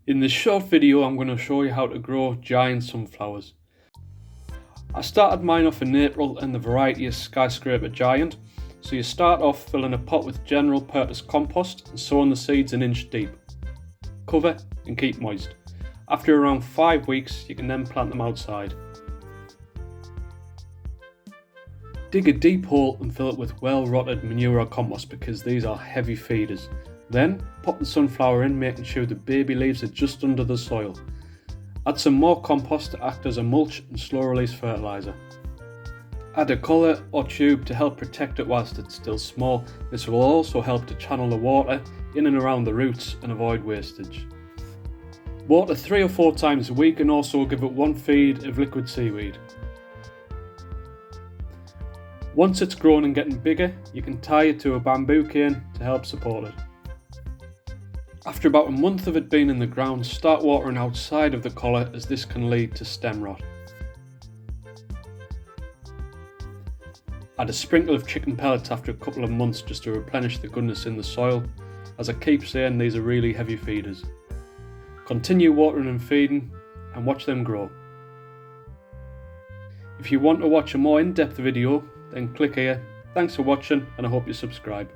In this short video I'm going to show you how to grow giant sunflowers. I started mine off in April and the variety is Skyscraper Giant. So you start off filling a pot with general purpose compost and sowing the seeds an inch deep. Cover and keep moist. After around 5 weeks you can then plant them outside. Dig a deep hole and fill it with well-rotted manure or compost because these are heavy feeders. Then pop the sunflower in, making sure the baby leaves are just under the soil. Add some more compost to act as a mulch and slow release fertiliser. Add a collar or tube to help protect it whilst it's still small. This will also help to channel the water in and around the roots and avoid wastage. Water 3 or 4 times a week and also give it 1 feed of liquid seaweed. Once it's grown and getting bigger, you can tie it to a bamboo cane to help support it. After about a month of it being in the ground, start watering outside of the collar as this can lead to stem rot. Add a sprinkle of chicken pellets after a couple of months just to replenish the goodness in the soil. As I keep saying, these are really heavy feeders. Continue watering and feeding and watch them grow. If you want to watch a more in-depth video, then click here. Thanks for watching and I hope you subscribe.